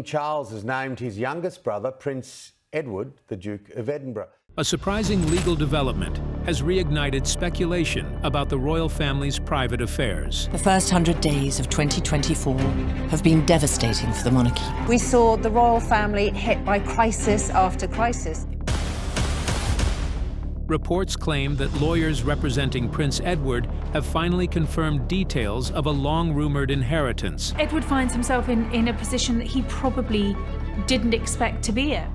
King Charles has named his youngest brother, Prince Edward, the Duke of Edinburgh. A surprising legal development has reignited speculation about the royal family's private affairs. The first 100 days of 2024 have been devastating for the monarchy. We saw the royal family hit by crisis after crisis. Reports claim that lawyers representing Prince Edward have finally confirmed details of a long-rumored inheritance. Edward finds himself in a position that he probably didn't expect to be in,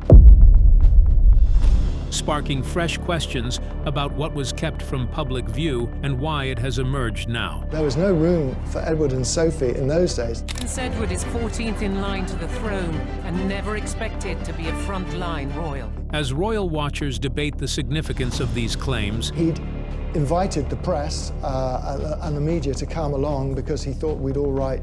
sparking fresh questions about what was kept from public view and why it has emerged now. There was no room for Edward and Sophie in those days. Prince Edward is 14th in line to the throne and never expected to be a front-line royal. As royal watchers debate the significance of these claims, He'd invited the press and the media to come along because he thought we'd all write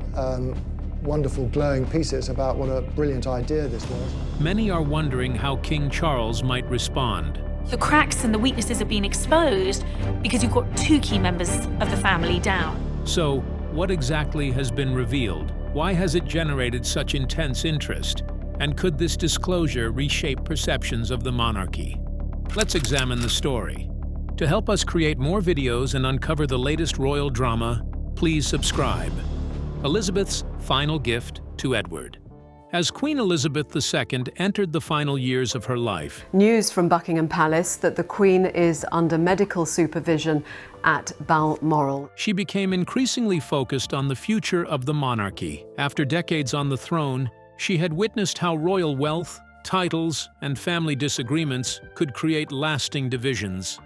wonderful, glowing pieces about what a brilliant idea this was. many are wondering how King Charles might respond. The cracks and the weaknesses have been exposed because you've got two key members of the family down. So, what exactly has been revealed? Why has it generated such intense interest? And could this disclosure reshape perceptions of the monarchy? Let's examine the story. To help us create more videos and uncover the latest royal drama, please subscribe. Elizabeth's final gift to Edward. As Queen Elizabeth II entered the final years of her life, News from Buckingham Palace that the Queen is under medical supervision at Balmoral. she became increasingly focused on the future of the monarchy. After decades on the throne, she had witnessed how royal wealth, titles, and family disagreements could create lasting divisions.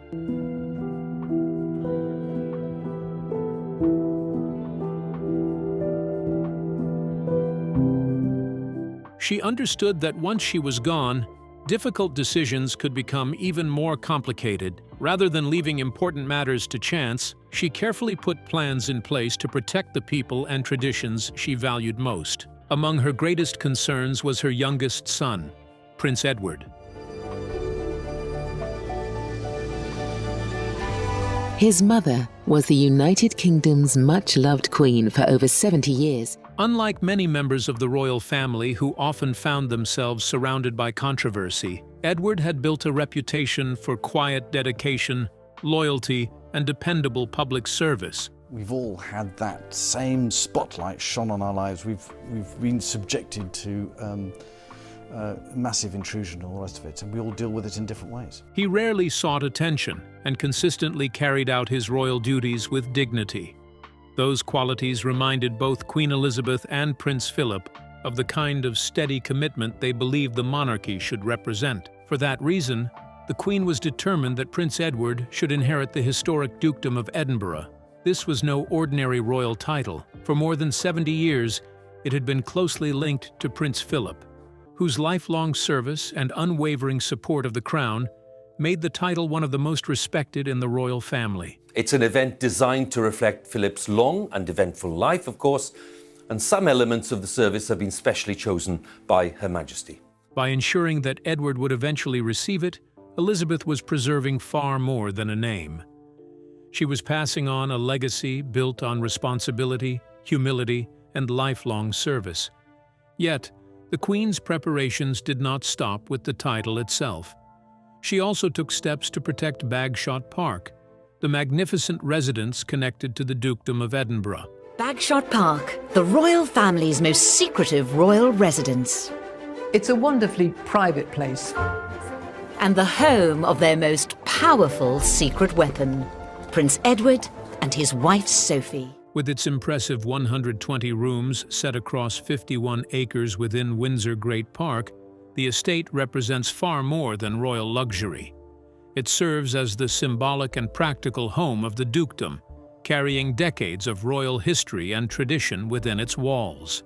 She understood that once she was gone, difficult decisions could become even more complicated. Rather than leaving important matters to chance, she carefully put plans in place to protect the people and traditions she valued most. Among her greatest concerns was her youngest son, Prince Edward. His mother was the United Kingdom's much-loved queen for over 70 years. Unlike many members of the royal family who often found themselves surrounded by controversy, Edward had built a reputation for quiet dedication, loyalty, and dependable public service. We've all had that same spotlight shone on our lives. We've been subjected to massive intrusion and all the rest of it, and we all deal with it in different ways. He rarely sought attention and consistently carried out his royal duties with dignity. Those qualities reminded both Queen Elizabeth and Prince Philip of the kind of steady commitment they believed the monarchy should represent. For that reason, the Queen was determined that Prince Edward should inherit the historic Dukedom of Edinburgh. This was no ordinary royal title. For more than 70 years, it had been closely linked to Prince Philip, whose lifelong service and unwavering support of the crown made the title one of the most respected in the royal family. It's an event designed to reflect Philip's long and eventful life, of course, and some elements of the service have been specially chosen by Her Majesty. By ensuring that Edward would eventually receive it, Elizabeth was preserving far more than a name. She was passing on a legacy built on responsibility, humility, and lifelong service. Yet, the Queen's preparations did not stop with the title itself. She also took steps to protect Bagshot Park, the magnificent residence connected to the Dukedom of Edinburgh. Bagshot Park, the royal family's most secretive royal residence. It's a wonderfully private place. And the home of their most powerful secret weapon, Prince Edward and his wife Sophie. With its impressive 120 rooms set across 51 acres within Windsor Great Park, the estate represents far more than royal luxury. It serves as the symbolic and practical home of the dukedom, carrying decades of royal history and tradition within its walls.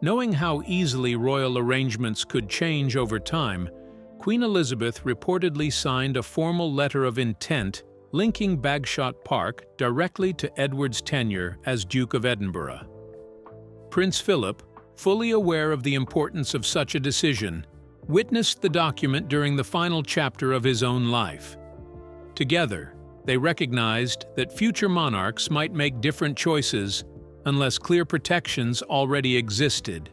Knowing how easily royal arrangements could change over time, Queen Elizabeth reportedly signed a formal letter of intent linking Bagshot Park directly to Edward's tenure as Duke of Edinburgh. Prince Philip, fully aware of the importance of such a decision, witnessed the document during the final chapter of his own life. Together, they recognized that future monarchs might make different choices unless clear protections already existed.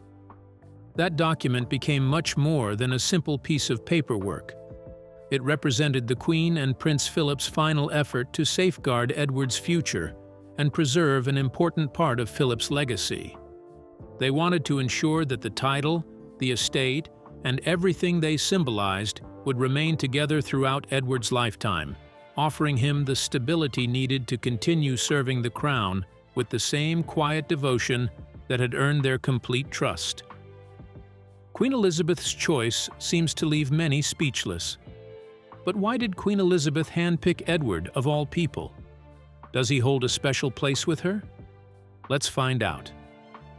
That document became much more than a simple piece of paperwork. It represented the Queen and Prince Philip's final effort to safeguard Edward's future and preserve an important part of Philip's legacy. They wanted to ensure that the title, the estate, and everything they symbolized would remain together throughout Edward's lifetime, offering him the stability needed to continue serving the crown with the same quiet devotion that had earned their complete trust. Queen Elizabeth's choice seems to leave many speechless. But why did Queen Elizabeth handpick Edward of all people? Does he hold a special place with her? Let's find out.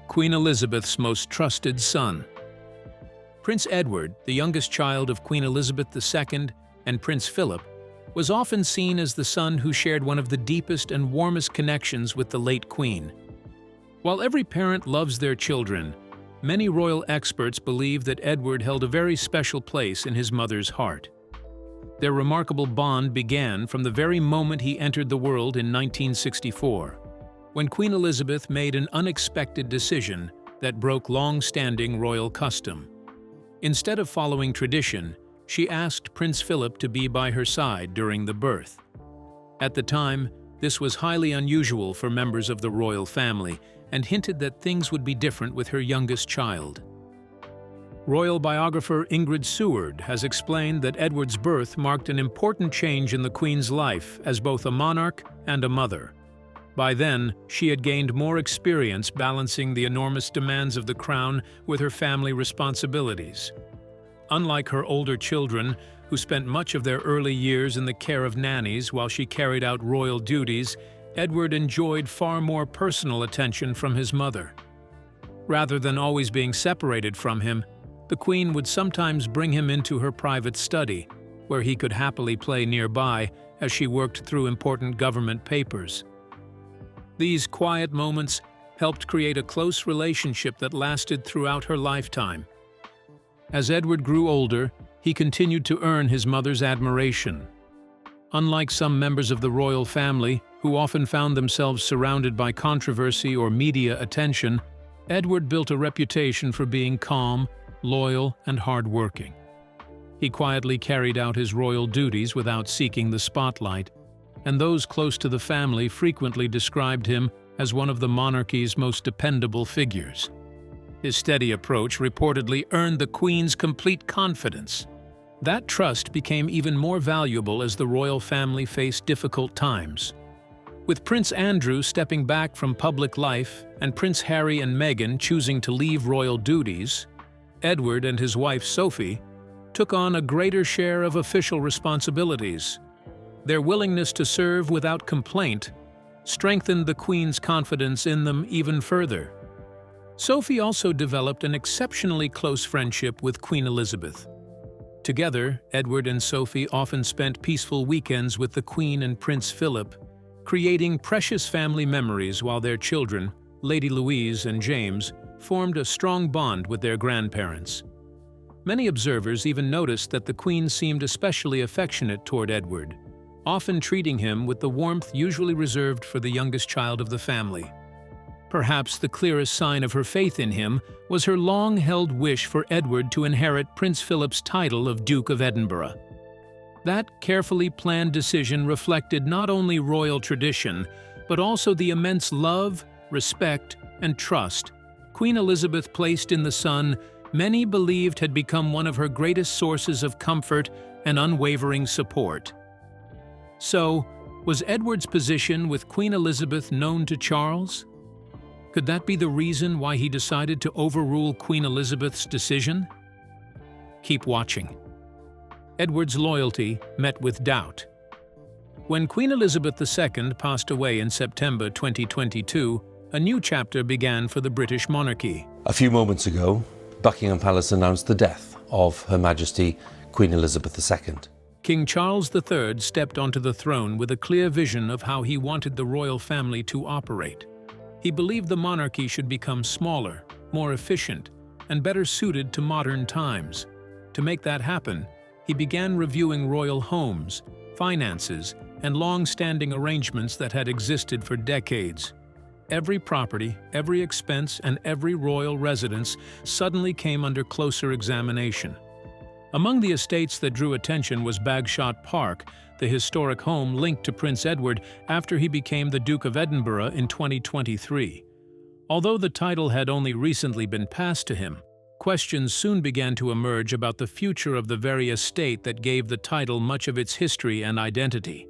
Queen Elizabeth's most trusted son. Prince Edward, the youngest child of Queen Elizabeth II and Prince Philip, was often seen as the son who shared one of the deepest and warmest connections with the late Queen. While every parent loves their children, many royal experts believe that Edward held a very special place in his mother's heart. Their remarkable bond began from the very moment he entered the world in 1964, when Queen Elizabeth made an unexpected decision that broke long-standing royal custom. Instead of following tradition, she asked Prince Philip to be by her side during the birth. At the time, this was highly unusual for members of the royal family and hinted that things would be different with her youngest child. Royal biographer Ingrid Seward has explained that Edward's birth marked an important change in the Queen's life as both a monarch and a mother. By then, she had gained more experience balancing the enormous demands of the crown with her family responsibilities. Unlike her older children, who spent much of their early years in the care of nannies while she carried out royal duties, Edward enjoyed far more personal attention from his mother. Rather than always being separated from him, the Queen would sometimes bring him into her private study, where he could happily play nearby as she worked through important government papers. These quiet moments helped create a close relationship that lasted throughout her lifetime. As Edward grew older, he continued to earn his mother's admiration. Unlike some members of the royal family, who often found themselves surrounded by controversy or media attention, Edward built a reputation for being calm, loyal, and hard-working. He quietly carried out his royal duties without seeking the spotlight, and those close to the family frequently described him as one of the monarchy's most dependable figures. His steady approach reportedly earned the Queen's complete confidence. That trust became even more valuable as the royal family faced difficult times. With Prince Andrew stepping back from public life and Prince Harry and Meghan choosing to leave royal duties, Edward and his wife Sophie took on a greater share of official responsibilities. Their willingness to serve without complaint strengthened the Queen's confidence in them even further. Sophie also developed an exceptionally close friendship with Queen Elizabeth. Together, Edward and Sophie often spent peaceful weekends with the Queen and Prince Philip, creating precious family memories while their children, Lady Louise and James, formed a strong bond with their grandparents. Many observers even noticed that the Queen seemed especially affectionate toward Edward, often treating him with the warmth usually reserved for the youngest child of the family. Perhaps the clearest sign of her faith in him was her long-held wish for Edward to inherit Prince Philip's title of Duke of Edinburgh. That carefully planned decision reflected not only royal tradition, but also the immense love, respect, and trust Queen Elizabeth placed in the son many believed had become one of her greatest sources of comfort and unwavering support. So, was Edward's position with Queen Elizabeth known to Charles? Could that be the reason why he decided to overrule Queen Elizabeth's decision? Keep watching. Edward's loyalty met with doubt. When Queen Elizabeth II passed away in September 2022, a new chapter began for the British monarchy. A few moments ago, Buckingham Palace announced the death of Her Majesty Queen Elizabeth II. King Charles III stepped onto the throne with a clear vision of how he wanted the royal family to operate. He believed the monarchy should become smaller, more efficient, and better suited to modern times. To make that happen, he began reviewing royal homes, finances, and long-standing arrangements that had existed for decades. every property, every expense, and every royal residence suddenly came under closer examination. Among the estates that drew attention was Bagshot Park, the historic home linked to Prince Edward after he became the Duke of Edinburgh in 2023. Although the title had only recently been passed to him, questions soon began to emerge about the future of the very estate that gave the title much of its history and identity.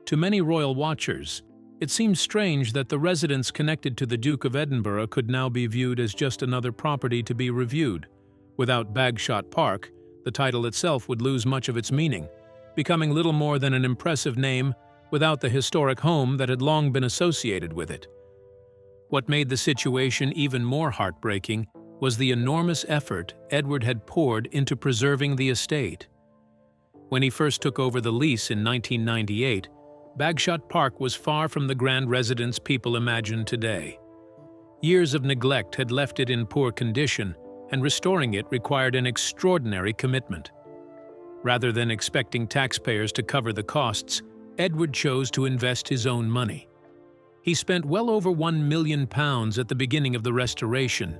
To many royal watchers, it seemed strange that the residence connected to the Duke of Edinburgh could now be viewed as just another property to be reviewed. Without Bagshot Park, the title itself would lose much of its meaning, becoming little more than an impressive name without the historic home that had long been associated with it. What made the situation even more heartbreaking was the enormous effort Edward had poured into preserving the estate. When he first took over the lease in 1998, Bagshot Park was far from the grand residence people imagine today. Years of neglect had left it in poor condition, and restoring it required an extraordinary commitment. Rather than expecting taxpayers to cover the costs, Edward chose to invest his own money. He spent well over £1 million at the beginning of the restoration,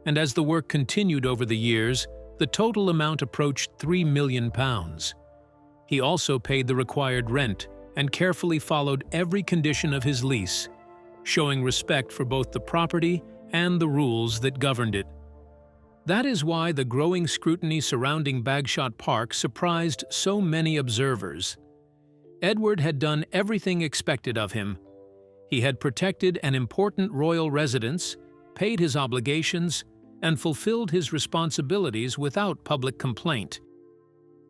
and as the work continued over the years, the total amount approached £3 million. He also paid the required rent and carefully followed every condition of his lease, showing respect for both the property and the rules that governed it. That is why the growing scrutiny surrounding Bagshot Park surprised so many observers. Edward had done everything expected of him. He had protected an important royal residence, paid his obligations, and fulfilled his responsibilities without public complaint.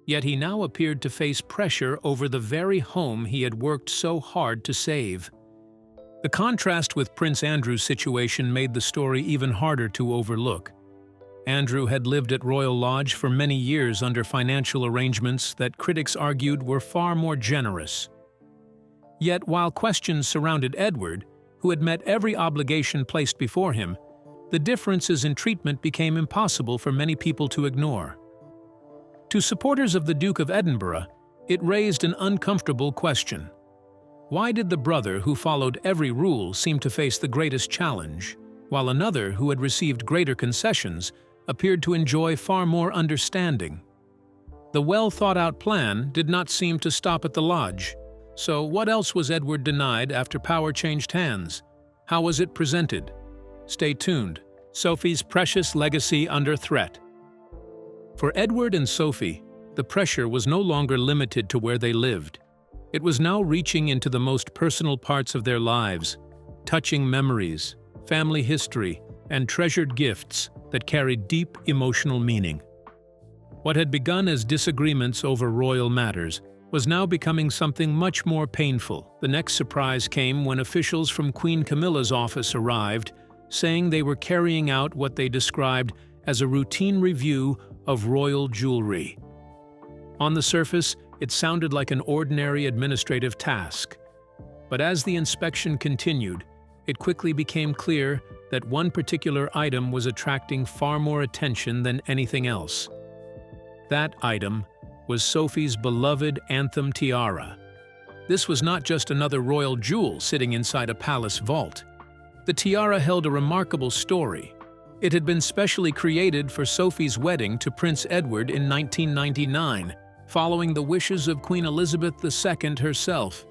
Yet he now appeared to face pressure over the very home he had worked so hard to save. The contrast with Prince Andrew's situation made the story even harder to overlook. Andrew had lived at Royal Lodge for many years under financial arrangements that critics argued were far more generous. Yet, while questions surrounded Edward, who had met every obligation placed before him, the differences in treatment became impossible for many people to ignore. To supporters of the Duke of Edinburgh, it raised an uncomfortable question. Why did the brother who followed every rule seem to face the greatest challenge, while another who had received greater concessions appeared to enjoy far more understanding? The well-thought-out plan did not seem to stop at the lodge. So what else was Edward denied after power changed hands? How was it presented? Stay tuned. Sophie's precious legacy under threat. For Edward and Sophie, the pressure was no longer limited to where they lived. It was now reaching into the most personal parts of their lives, touching memories, family history, and treasured gifts that carried deep emotional meaning. What had begun as disagreements over royal matters was now becoming something much more painful. The next surprise came when officials from Queen Camilla's office arrived, saying they were carrying out what they described as a routine review of royal jewelry. On the surface, it sounded like an ordinary administrative task. But as the inspection continued, it quickly became clear that one particular item was attracting far more attention than anything else. That item was Sophie's beloved anthem tiara. This was not just another royal jewel sitting inside a palace vault. The tiara held a remarkable story. It had been specially created for Sophie's wedding to Prince Edward in 1999, following the wishes of Queen Elizabeth II herself.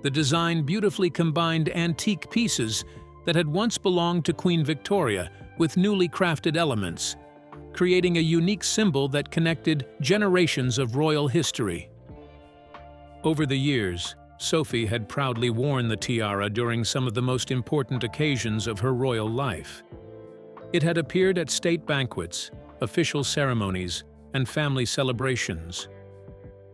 The design beautifully combined antique pieces that had once belonged to Queen Victoria with newly crafted elements, creating a unique symbol that connected generations of royal history. Over the years, Sophie had proudly worn the tiara during some of the most important occasions of her royal life. It had appeared at state banquets, official ceremonies, and family celebrations.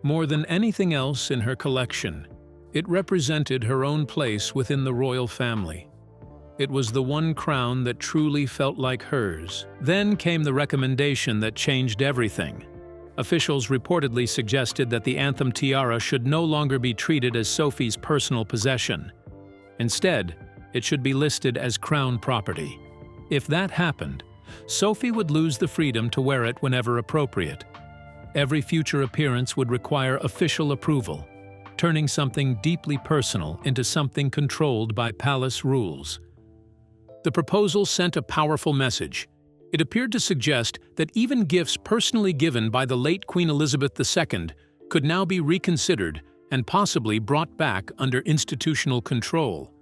More than anything else in her collection, it represented her own place within the royal family. It was the one crown that truly felt like hers. Then came the recommendation that changed everything. Officials reportedly suggested that the anthem tiara should no longer be treated as Sophie's personal possession. Instead, it should be listed as crown property. If that happened, Sophie would lose the freedom to wear it whenever appropriate. Every future appearance would require official approval, turning something deeply personal into something controlled by palace rules. The proposal sent a powerful message. It appeared to suggest that even gifts personally given by the late Queen Elizabeth II could now be reconsidered and possibly brought back under institutional control.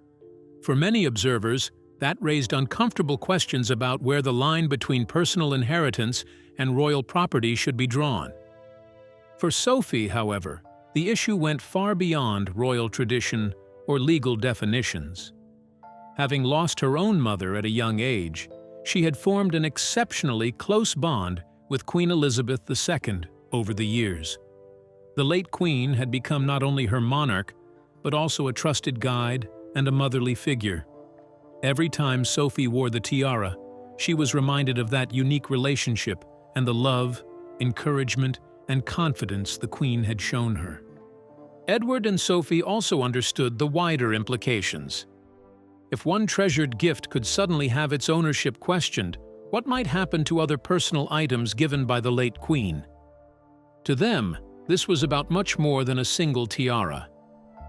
For many observers, that raised uncomfortable questions about where the line between personal inheritance and royal property should be drawn. For Sophie, however, the issue went far beyond royal tradition or legal definitions. Having lost her own mother at a young age, she had formed an exceptionally close bond with Queen Elizabeth II over the years. The late Queen had become not only her monarch, but also a trusted guide and a motherly figure. Every time Sophie wore the tiara, she was reminded of that unique relationship and the love, encouragement, and confidence the Queen had shown her. Edward and Sophie also understood the wider implications. If one treasured gift could suddenly have its ownership questioned, what might happen to other personal items given by the late Queen? To them, this was about much more than a single tiara.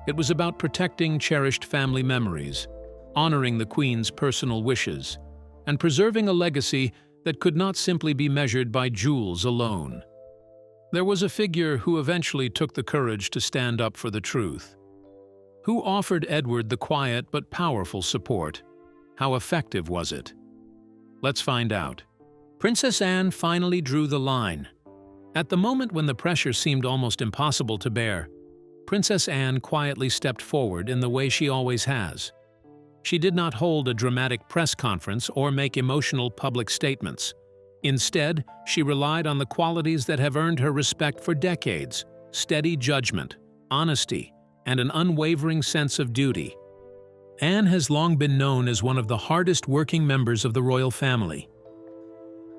It was about protecting cherished family memories, honoring the Queen's personal wishes, and preserving a legacy that could not simply be measured by jewels alone. There was a figure who eventually took the courage to stand up for the truth. Who offered Edward the quiet but powerful support? How effective was it? Let's find out. Princess Anne finally drew the line. At the moment when the pressure seemed almost impossible to bear, Princess Anne quietly stepped forward in the way she always has. She did not hold a dramatic press conference or make emotional public statements. Instead, she relied on the qualities that have earned her respect for decades: steady judgment, honesty, and an unwavering sense of duty. Anne has long been known as one of the hardest working members of the royal family.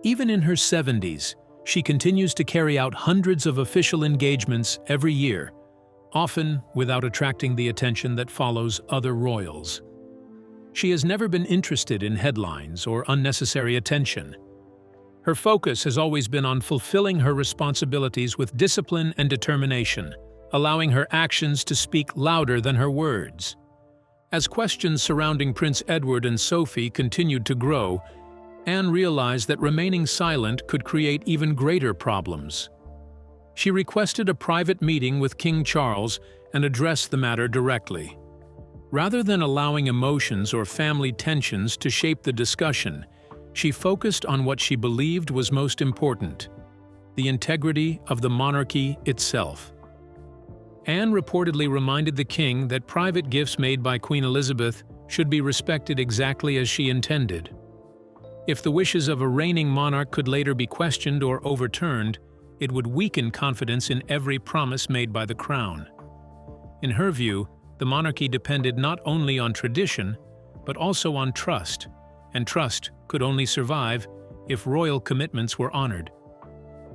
Even in her 70s, she continues to carry out hundreds of official engagements every year, often without attracting the attention that follows other royals. She has never been interested in headlines or unnecessary attention. Her focus has always been on fulfilling her responsibilities with discipline and determination, allowing her actions to speak louder than her words. As questions surrounding Prince Edward and Sophie continued to grow, Anne realized that remaining silent could create even greater problems. She requested a private meeting with King Charles and addressed the matter directly. Rather than allowing emotions or family tensions to shape the discussion, she focused on what she believed was most important: the integrity of the monarchy itself. Anne reportedly reminded the king that private gifts made by Queen Elizabeth should be respected exactly as she intended. If the wishes of a reigning monarch could later be questioned or overturned, it would weaken confidence in every promise made by the crown. In her view, the monarchy depended not only on tradition, but also on trust, and trust could only survive if royal commitments were honored.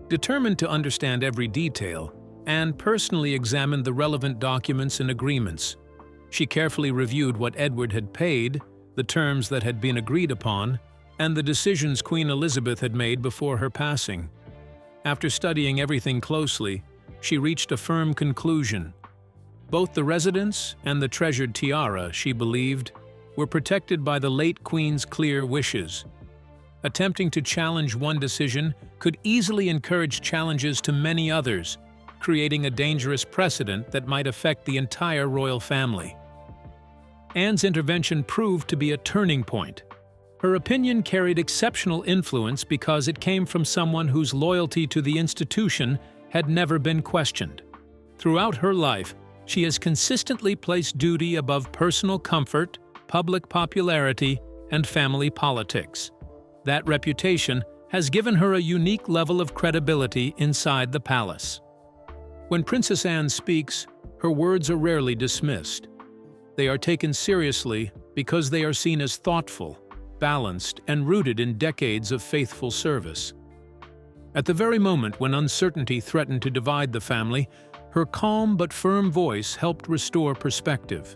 Determined to understand every detail, Anne personally examined the relevant documents and agreements. She carefully reviewed what Edward had paid, the terms that had been agreed upon, and the decisions Queen Elizabeth had made before her passing. After studying everything closely, she reached a firm conclusion. Both the residence and the treasured tiara, she believed, were protected by the late Queen's clear wishes. Attempting to challenge one decision could easily encourage challenges to many others, creating a dangerous precedent that might affect the entire royal family. Anne's intervention proved to be a turning point. Her opinion carried exceptional influence because it came from someone whose loyalty to the institution had never been questioned. Throughout her life, she has consistently placed duty above personal comfort, public popularity, and family politics. That reputation has given her a unique level of credibility inside the palace. When Princess Anne speaks, her words are rarely dismissed. They are taken seriously because they are seen as thoughtful, balanced, and rooted in decades of faithful service. At the very moment when uncertainty threatened to divide the family, her calm but firm voice helped restore perspective.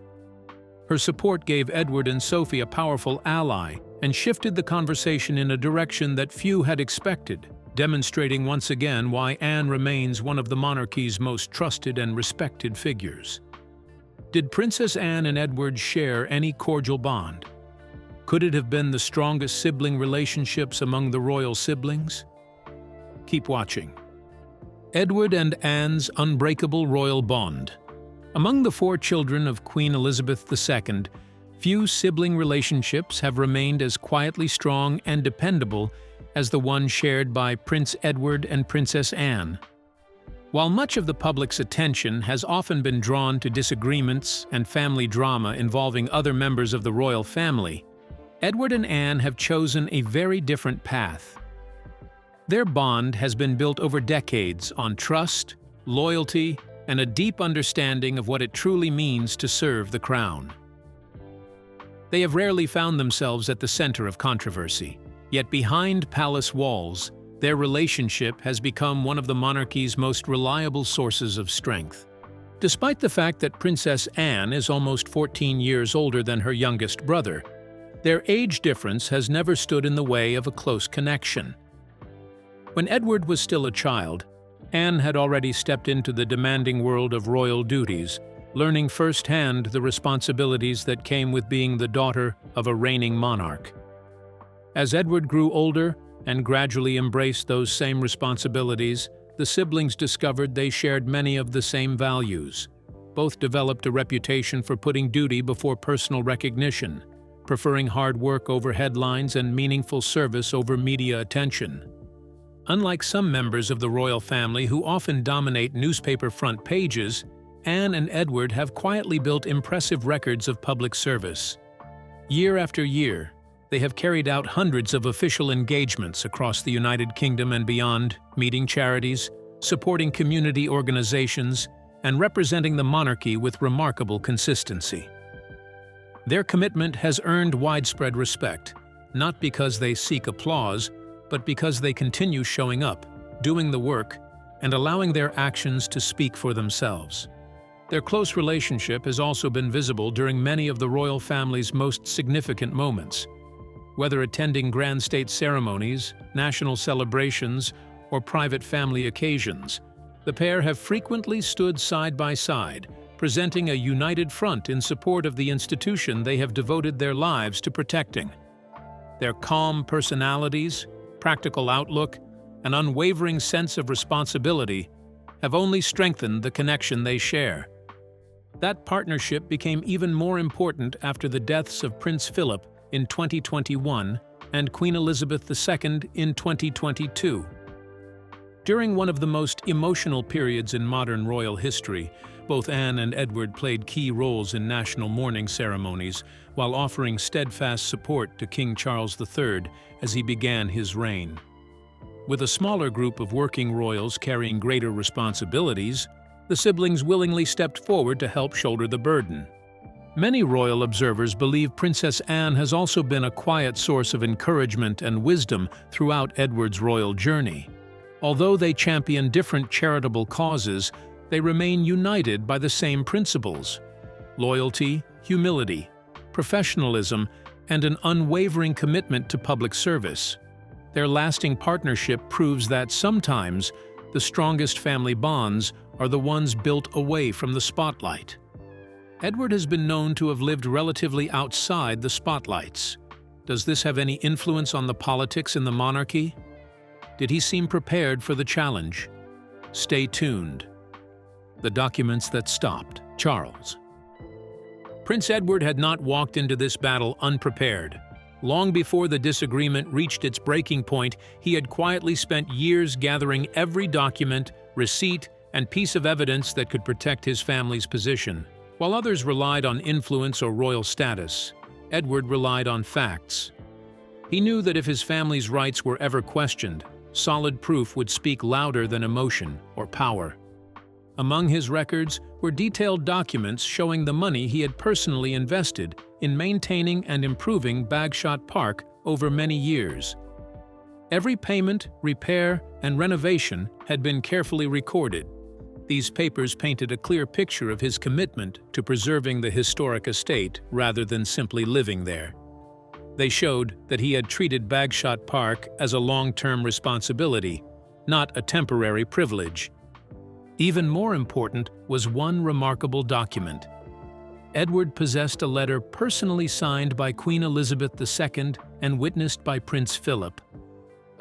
Her support gave Edward and Sophie a powerful ally and shifted the conversation in a direction that few had expected, demonstrating once again why Anne remains one of the monarchy's most trusted and respected figures. Did Princess Anne and Edward share any cordial bond? Could it have been the strongest sibling relationships among the royal siblings? Keep watching. Edward and Anne's unbreakable royal bond. Among the 4 children of Queen Elizabeth II, few sibling relationships have remained as quietly strong and dependable as the one shared by Prince Edward and Princess Anne. While much of the public's attention has often been drawn to disagreements and family drama involving other members of the royal family, Edward and Anne have chosen a very different path. Their bond has been built over decades on trust, loyalty, and a deep understanding of what it truly means to serve the crown. They have rarely found themselves at the center of controversy, yet behind palace walls, their relationship has become one of the monarchy's most reliable sources of strength. Despite the fact that Princess Anne is almost 14 years older than her youngest brother, their age difference has never stood in the way of a close connection. When Edward was still a child, Anne had already stepped into the demanding world of royal duties, learning firsthand the responsibilities that came with being the daughter of a reigning monarch. As Edward grew older and gradually embraced those same responsibilities, the siblings discovered they shared many of the same values. Both developed a reputation for putting duty before personal recognition, preferring hard work over headlines and meaningful service over media attention. Unlike some members of the royal family who often dominate newspaper front pages, Anne and Edward have quietly built impressive records of public service. Year after year, they have carried out hundreds of official engagements across the United Kingdom and beyond, meeting charities, supporting community organizations, and representing the monarchy with remarkable consistency. Their commitment has earned widespread respect, not because they seek applause, but because they continue showing up, doing the work, and allowing their actions to speak for themselves. Their close relationship has also been visible during many of the royal family's most significant moments. Whether attending grand state ceremonies, national celebrations, or private family occasions, the pair have frequently stood side by side, presenting a united front in support of the institution they have devoted their lives to protecting. Their calm personalities, practical outlook, and unwavering sense of responsibility have only strengthened the connection they share. That partnership became even more important after the deaths of Prince Philip in 2021 and Queen Elizabeth II in 2022. During one of the most emotional periods in modern royal history, both Anne and Edward played key roles in national mourning ceremonies while offering steadfast support to King Charles III as he began his reign. With a smaller group of working royals carrying greater responsibilities, the siblings willingly stepped forward to help shoulder the burden. Many royal observers believe Princess Anne has also been a quiet source of encouragement and wisdom throughout Edward's royal journey. Although they champion different charitable causes, they remain united by the same principles: loyalty, humility, professionalism, and an unwavering commitment to public service. Their lasting partnership proves that sometimes the strongest family bonds are the ones built away from the spotlight. Edward has been known to have lived relatively outside the spotlights. Does this have any influence on the politics in the monarchy? Did he seem prepared for the challenge? Stay tuned. The documents that stopped Charles. Prince Edward had not walked into this battle unprepared. Long before the disagreement reached its breaking point, he had quietly spent years gathering every document, receipt, and piece of evidence that could protect his family's position. While others relied on influence or royal status, Edward relied on facts. He knew that if his family's rights were ever questioned, solid proof would speak louder than emotion or power. Among his records were detailed documents showing the money he had personally invested in maintaining and improving Bagshot Park over many years. Every payment, repair, and renovation had been carefully recorded. These papers painted a clear picture of his commitment to preserving the historic estate rather than simply living there. They showed that he had treated Bagshot Park as a long-term responsibility, not a temporary privilege. Even more important was one remarkable document: Edward possessed a letter personally signed by Queen Elizabeth II and witnessed by Prince Philip.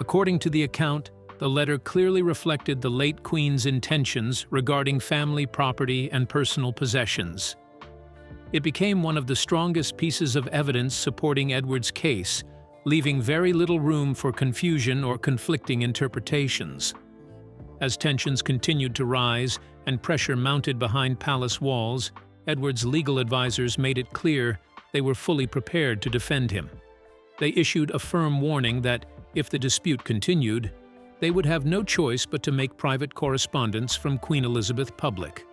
According to the account, the letter clearly reflected the late Queen's intentions regarding family property and personal possessions. It became one of the strongest pieces of evidence supporting Edward's case, leaving very little room for confusion or conflicting interpretations. As tensions continued to rise and pressure mounted behind palace walls, Edward's legal advisors made it clear they were fully prepared to defend him. They issued a firm warning that, if the dispute continued, they would have no choice but to make private correspondence from Queen Elizabeth public.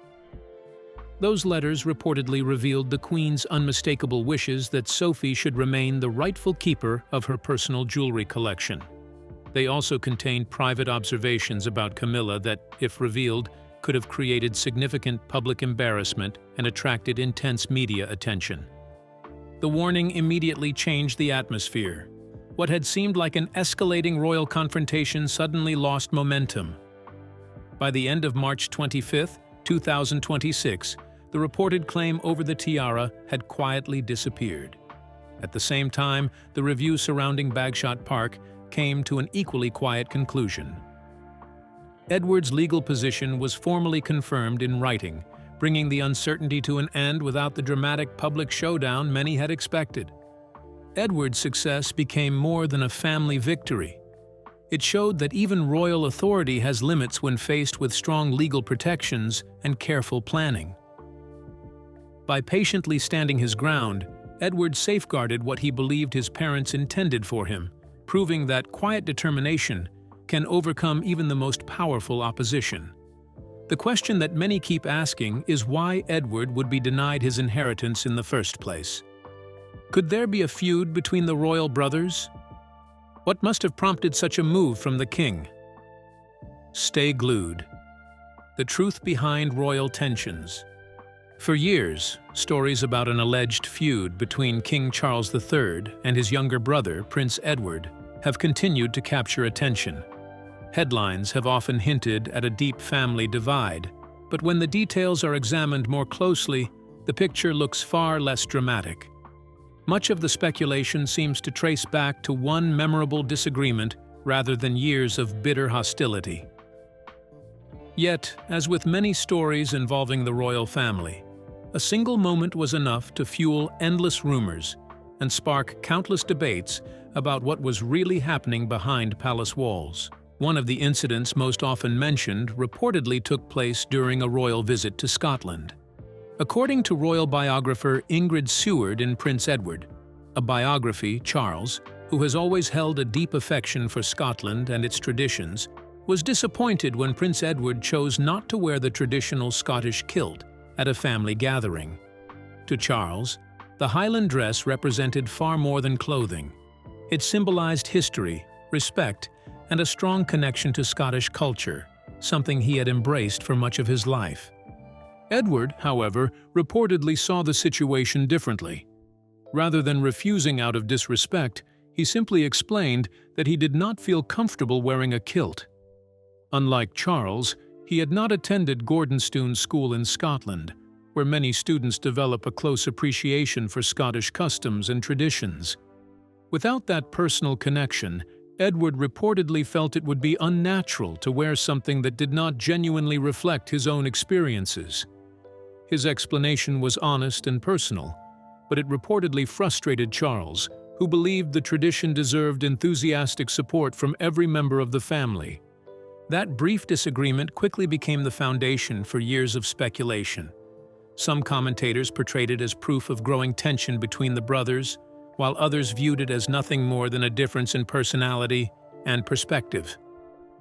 Those letters reportedly revealed the Queen's unmistakable wishes that Sophie should remain the rightful keeper of her personal jewelry collection. They also contained private observations about Camilla that, if revealed, could have created significant public embarrassment and attracted intense media attention. The warning immediately changed the atmosphere. What had seemed like an escalating royal confrontation suddenly lost momentum. By the end of March 25, 2026, the reported claim over the tiara had quietly disappeared. At the same time, the review surrounding Bagshot Park came to an equally quiet conclusion. Edward's legal position was formally confirmed in writing, bringing the uncertainty to an end without the dramatic public showdown many had expected. Edward's success became more than a family victory. It showed that even royal authority has limits when faced with strong legal protections and careful planning. By patiently standing his ground, Edward safeguarded what he believed his parents intended for him, proving that quiet determination can overcome even the most powerful opposition. The question that many keep asking is why Edward would be denied his inheritance in the first place. Could there be a feud between the royal brothers? What must have prompted such a move from the king? Stay glued. The truth behind royal tensions. For years, stories about an alleged feud between King Charles III and his younger brother, Prince Edward, have continued to capture attention. Headlines have often hinted at a deep family divide, but when the details are examined more closely, the picture looks far less dramatic. Much of the speculation seems to trace back to one memorable disagreement rather than years of bitter hostility. Yet, as with many stories involving the royal family, a single moment was enough to fuel endless rumors and spark countless debates about what was really happening behind palace walls. One of the incidents most often mentioned reportedly took place during a royal visit to Scotland. According to royal biographer Ingrid Seward in Prince Edward, a biography, Charles, who has always held a deep affection for Scotland and its traditions, was disappointed when Prince Edward chose not to wear the traditional Scottish kilt at a family gathering. To Charles, the Highland dress represented far more than clothing. It symbolized history, respect, and a strong connection to Scottish culture, something he had embraced for much of his life. Edward, however, reportedly saw the situation differently. Rather than refusing out of disrespect, he simply explained that he did not feel comfortable wearing a kilt. Unlike Charles, he had not attended Gordonstoun School in Scotland, where many students develop a close appreciation for Scottish customs and traditions. Without that personal connection, Edward reportedly felt it would be unnatural to wear something that did not genuinely reflect his own experiences. His explanation was honest and personal, but it reportedly frustrated Charles, who believed the tradition deserved enthusiastic support from every member of the family. That brief disagreement quickly became the foundation for years of speculation. Some commentators portrayed it as proof of growing tension between the brothers, while others viewed it as nothing more than a difference in personality and perspective.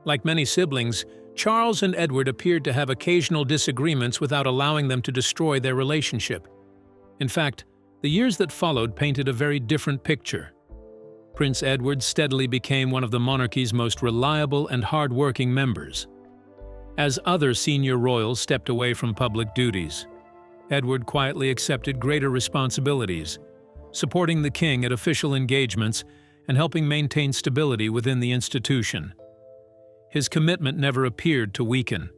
Like many siblings, Charles and Edward appeared to have occasional disagreements without allowing them to destroy their relationship. In fact, the years that followed painted a very different picture. Prince Edward steadily became one of the monarchy's most reliable and hard-working members. As other senior royals stepped away from public duties, Edward quietly accepted greater responsibilities, supporting the king at official engagements and helping maintain stability within the institution. His commitment never appeared to weaken.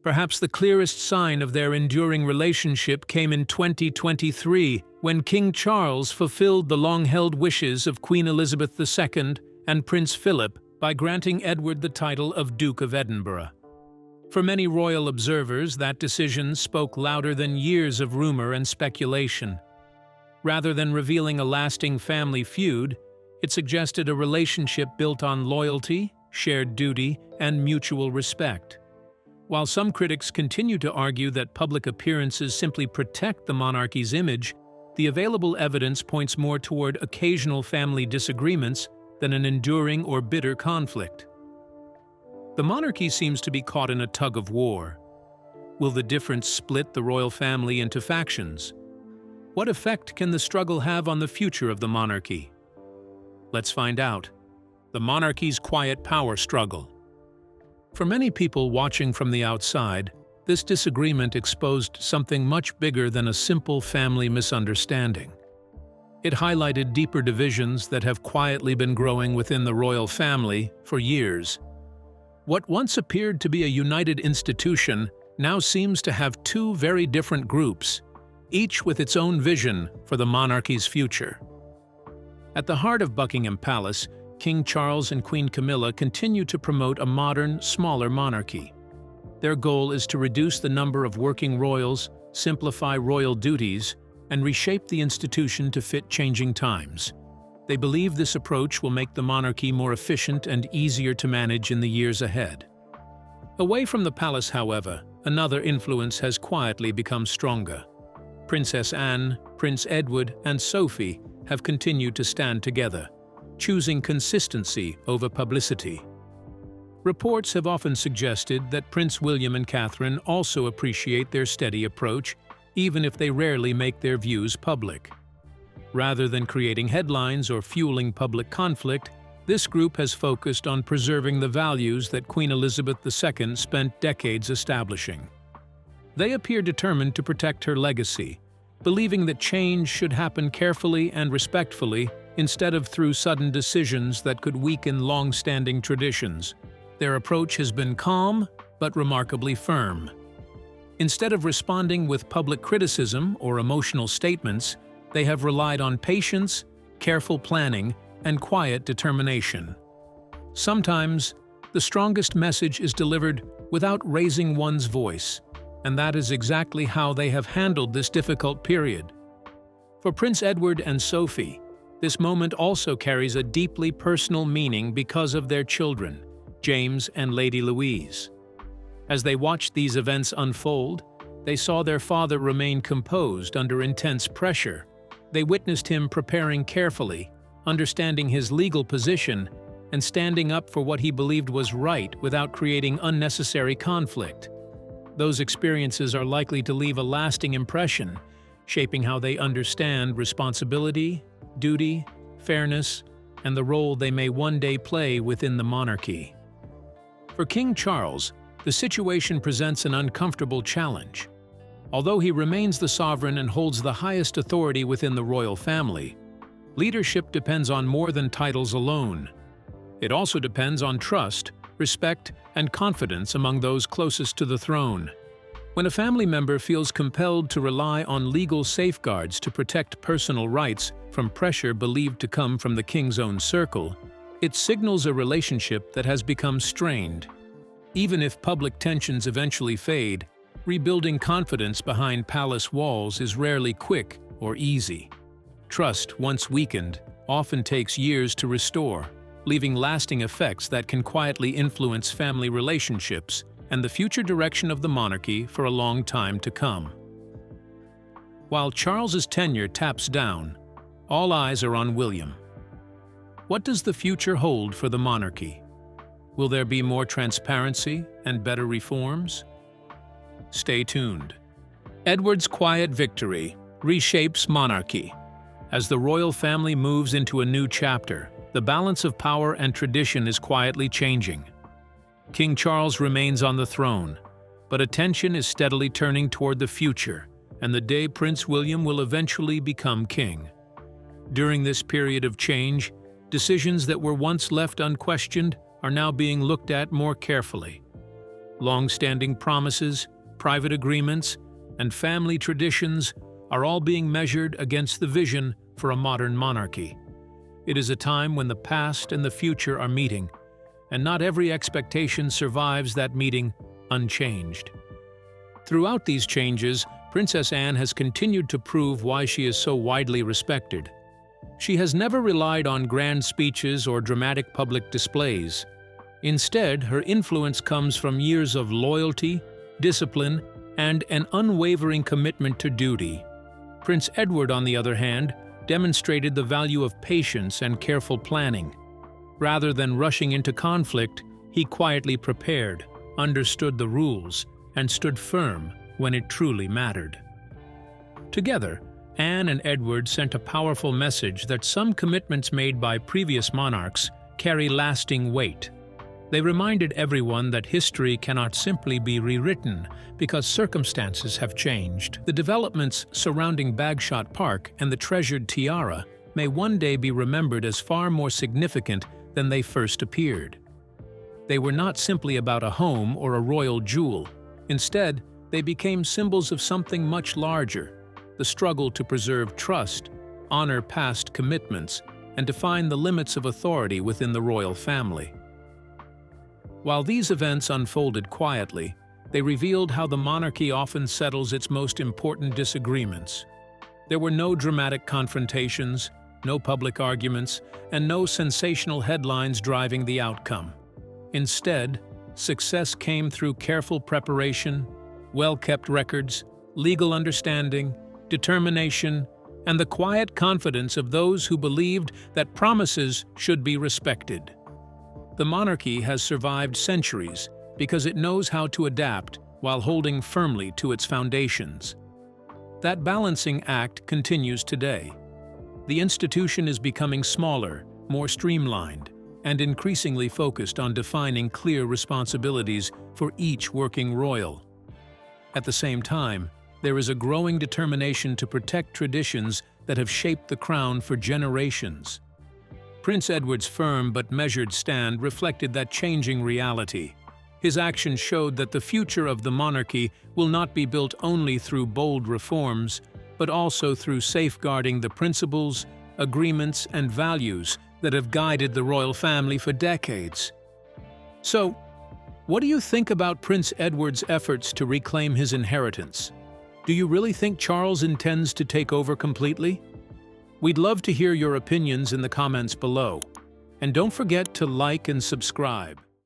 Perhaps the clearest sign of their enduring relationship came in 2023, when King Charles fulfilled the long-held wishes of Queen Elizabeth II and Prince Philip by granting Edward the title of Duke of Edinburgh. For many royal observers, that decision spoke louder than years of rumor and speculation. Rather than revealing a lasting family feud, it suggested a relationship built on loyalty, shared duty, and mutual respect. While some critics continue to argue that public appearances simply protect the monarchy's image, the available evidence points more toward occasional family disagreements than an enduring or bitter conflict. The monarchy seems to be caught in a tug of war. Will the difference split the royal family into factions? What effect can the struggle have on the future of the monarchy? Let's find out. The monarchy's quiet power struggle. For many people watching from the outside, this disagreement exposed something much bigger than a simple family misunderstanding. It highlighted deeper divisions that have quietly been growing within the royal family for years. What once appeared to be a united institution now seems to have two very different groups, each with its own vision for the monarchy's future. At the heart of Buckingham Palace, King Charles and Queen Camilla continue to promote a modern, smaller monarchy. Their goal is to reduce the number of working royals, simplify royal duties, and reshape the institution to fit changing times. They believe this approach will make the monarchy more efficient and easier to manage in the years ahead. Away from the palace, however, another influence has quietly become stronger. Princess Anne, Prince Edward, and Sophie have continued to stand together, choosing consistency over publicity. Reports have often suggested that Prince William and Catherine also appreciate their steady approach, even if they rarely make their views public. Rather than creating headlines or fueling public conflict, this group has focused on preserving the values that Queen Elizabeth II spent decades establishing. They appear determined to protect her legacy, believing that change should happen carefully and respectfully instead of through sudden decisions that could weaken long-standing traditions. Their approach has been calm, but remarkably firm. Instead of responding with public criticism or emotional statements, they have relied on patience, careful planning, and quiet determination. Sometimes, the strongest message is delivered without raising one's voice, and that is exactly how they have handled this difficult period. For Prince Edward and Sophie, this moment also carries a deeply personal meaning because of their children, James and Lady Louise. As they watched these events unfold, they saw their father remain composed under intense pressure. They witnessed him preparing carefully, understanding his legal position, and standing up for what he believed was right without creating unnecessary conflict. Those experiences are likely to leave a lasting impression, shaping how they understand responsibility, duty, fairness, and the role they may one day play within the monarchy. For King Charles, the situation presents an uncomfortable challenge. Although he remains the sovereign and holds the highest authority within the royal family, leadership depends on more than titles alone. It also depends on trust, respect, and confidence among those closest to the throne. When a family member feels compelled to rely on legal safeguards to protect personal rights from pressure believed to come from the king's own circle, it signals a relationship that has become strained. Even if public tensions eventually fade, rebuilding confidence behind palace walls is rarely quick or easy. Trust, once weakened, often takes years to restore, leaving lasting effects that can quietly influence family relationships and the future direction of the monarchy for a long time to come. While Charles's tenure taps down, all eyes are on William. What does the future hold for the monarchy? Will there be more transparency and better reforms? Stay tuned. Edward's quiet victory reshapes monarchy. As the royal family moves into a new chapter, the balance of power and tradition is quietly changing. King Charles remains on the throne, but attention is steadily turning toward the future and the day Prince William will eventually become king. During this period of change, decisions that were once left unquestioned are now being looked at more carefully. Long-standing promises, private agreements, and family traditions are all being measured against the vision for a modern monarchy. It is a time when the past and the future are meeting, and not every expectation survives that meeting unchanged. Throughout these changes, Princess Anne has continued to prove why she is so widely respected. She has never relied on grand speeches or dramatic public displays. Instead, her influence comes from years of loyalty, discipline, and an unwavering commitment to duty. Prince Edward, on the other hand, demonstrated the value of patience and careful planning. Rather than rushing into conflict, he quietly prepared, understood the rules, and stood firm when it truly mattered. Together, Anne and Edward sent a powerful message that some commitments made by previous monarchs carry lasting weight. They reminded everyone that history cannot simply be rewritten because circumstances have changed. The developments surrounding Bagshot Park and the treasured tiara may one day be remembered as far more significant than they first appeared. They were not simply about a home or a royal jewel. Instead, they became symbols of something much larger: the struggle to preserve trust, honor past commitments, and define the limits of authority within the royal family. While these events unfolded quietly, they revealed how the monarchy often settles its most important disagreements. There were no dramatic confrontations, no public arguments, and no sensational headlines driving the outcome. Instead, success came through careful preparation, well-kept records, legal understanding, determination, and the quiet confidence of those who believed that promises should be respected. The monarchy has survived centuries because it knows how to adapt while holding firmly to its foundations. That balancing act continues today. The institution is becoming smaller, more streamlined, and increasingly focused on defining clear responsibilities for each working royal. At the same time, there is a growing determination to protect traditions that have shaped the crown for generations. Prince Edward's firm but measured stand reflected that changing reality. His actions showed that the future of the monarchy will not be built only through bold reforms, but also through safeguarding the principles, agreements, and values that have guided the royal family for decades. So, what do you think about Prince Edward's efforts to reclaim his inheritance? Do you really think Charles intends to take over completely? We'd love to hear your opinions in the comments below. And don't forget to like and subscribe.